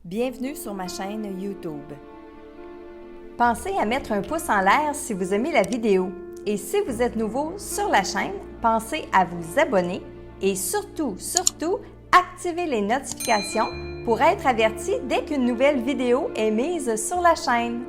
Bienvenue sur ma chaîne YouTube. Pensez à mettre un pouce en l'air si vous aimez la vidéo. Et si vous êtes nouveau sur la chaîne, pensez à vous abonner et surtout, activez les notifications pour être averti dès qu'une nouvelle vidéo est mise sur la chaîne.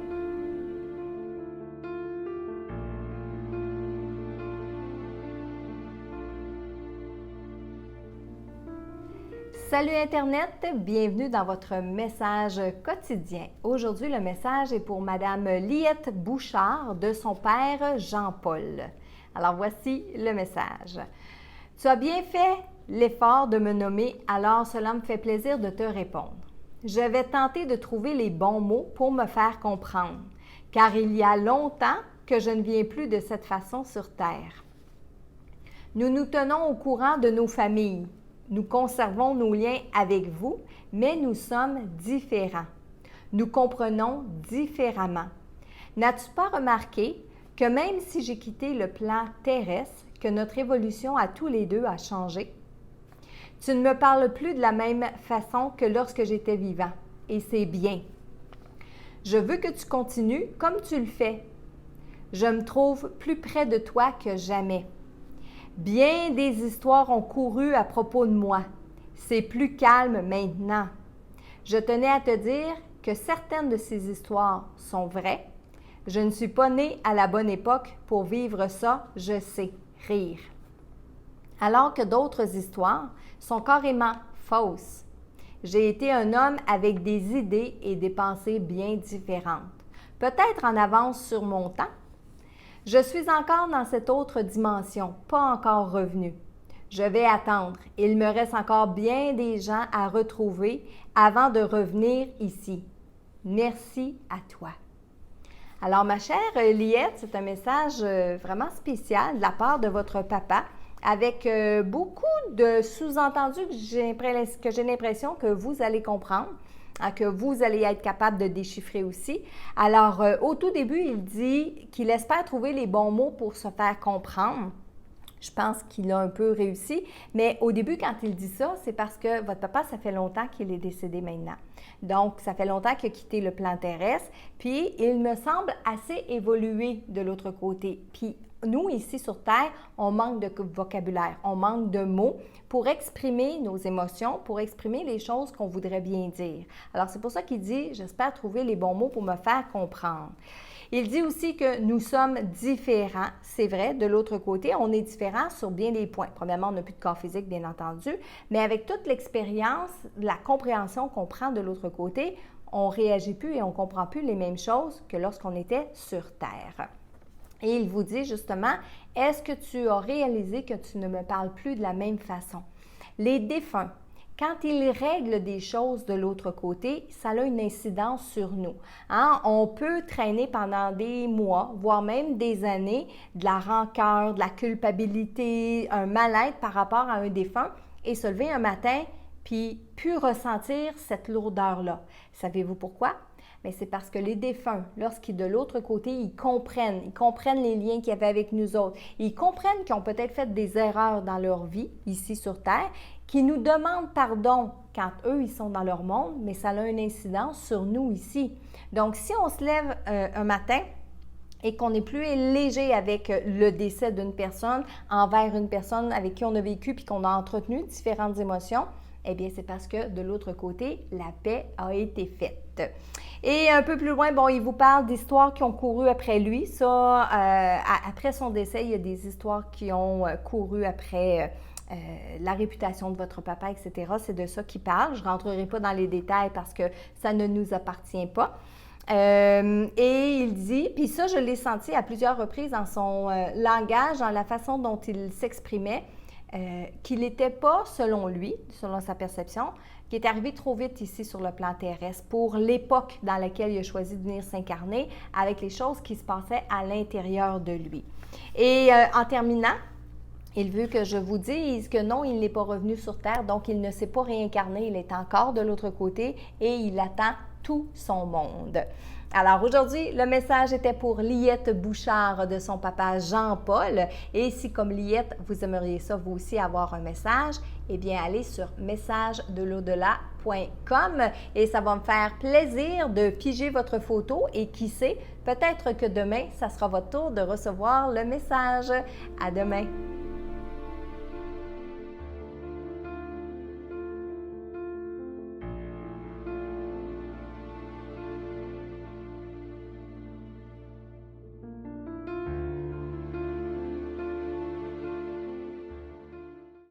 Salut Internet, bienvenue dans votre message quotidien. Aujourd'hui, le message est pour Madame Liette Bouchard de son père Jean-Paul. Alors voici le message. Tu as bien fait l'effort de me nommer, alors cela me fait plaisir de te répondre. Je vais tenter de trouver les bons mots pour me faire comprendre, car il y a longtemps que je ne viens plus de cette façon sur Terre. Nous nous tenons au courant de nos familles. Nous conservons nos liens avec vous, mais nous sommes différents. Nous comprenons différemment. N'as-tu pas remarqué que même si j'ai quitté le plan terrestre, que notre évolution à tous les deux a changé? Tu ne me parles plus de la même façon que lorsque j'étais vivant, et c'est bien. Je veux que tu continues comme tu le fais. Je me trouve plus près de toi que jamais. Bien des histoires ont couru à propos de moi. C'est plus calme maintenant. Je tenais à te dire que certaines de ces histoires sont vraies. Je ne suis pas née à la bonne époque pour vivre ça, je sais, rire. Alors que d'autres histoires sont carrément fausses. J'ai été un homme avec des idées et des pensées bien différentes. Peut-être en avance sur mon temps. Je suis encore dans cette autre dimension, pas encore revenue. Je vais attendre. Il me reste encore bien des gens à retrouver avant de revenir ici. Merci à toi. Alors, ma chère Liette, c'est un message vraiment spécial de la part de votre papa avec beaucoup de sous-entendus que j'ai l'impression que vous allez comprendre, que vous allez être capable de déchiffrer aussi. Alors, au tout début, il dit qu'il espère trouver les bons mots pour se faire comprendre. Je pense qu'il a un peu réussi, mais au début, quand il dit ça, c'est parce que votre papa, ça fait longtemps qu'il est décédé maintenant. Donc, ça fait longtemps qu'il a quitté le plan terrestre, puis il me semble assez évolué de l'autre côté. Puis, nous, ici sur Terre, on manque de vocabulaire, on manque de mots pour exprimer nos émotions, pour exprimer les choses qu'on voudrait bien dire. Alors, c'est pour ça qu'il dit « J'espère trouver les bons mots pour me faire comprendre ». Il dit aussi que nous sommes différents. C'est vrai, de l'autre côté, on est différents sur bien des points. Premièrement, on n'a plus de corps physique, bien entendu, mais avec toute l'expérience, la compréhension qu'on prend de l'autre côté, on ne réagit plus et on ne comprend plus les mêmes choses que lorsqu'on était sur Terre. Et il vous dit justement, est-ce que tu as réalisé que tu ne me parles plus de la même façon? Les défunts, quand ils règlent des choses de l'autre côté, ça a une incidence sur nous. On peut traîner pendant des mois, voire même des années, de la rancœur, de la culpabilité, un mal-être par rapport à un défunt et se lever un matin puis plus ressentir cette lourdeur-là. Savez-vous pourquoi? Mais c'est parce que les défunts, lorsqu'ils de l'autre côté, ils comprennent les liens qu'il y avait avec nous autres. Ils comprennent qu'ils ont peut-être fait des erreurs dans leur vie, ici sur Terre, qui nous demandent pardon quand eux, ils sont dans leur monde, mais ça a une incidence sur nous ici. Donc, si on se lève un matin et qu'on est plus léger avec le décès d'une personne envers une personne avec qui on a vécu puis qu'on a entretenu différentes émotions, eh bien, c'est parce que de l'autre côté, la paix a été faite. Et un peu plus loin, bon, il vous parle d'histoires qui ont couru après lui. Ça, après son décès, il y a des histoires qui ont couru après la réputation de votre papa, etc. C'est de ça qu'il parle. Je ne rentrerai pas dans les détails parce que ça ne nous appartient pas. Et il dit, puis ça, je l'ai senti à plusieurs reprises dans son langage, dans la façon dont il s'exprimait, qu'il n'était pas, selon lui, selon sa perception, qui est arrivé trop vite ici sur le plan terrestre pour l'époque dans laquelle il a choisi de venir s'incarner avec les choses qui se passaient à l'intérieur de lui. Et en terminant, il veut que je vous dise que non, il n'est pas revenu sur Terre, donc il ne s'est pas réincarné, il est encore de l'autre côté et il attend tout son monde. Alors aujourd'hui, le message était pour Liette Bouchard de son papa Jean-Paul. Et si comme Liette, vous aimeriez ça vous aussi avoir un message, eh bien allez sur messagedelau-delà.com. gmail.com et ça va me faire plaisir de piger votre photo et qui sait, peut-être que demain, ça sera votre tour de recevoir le message. À demain!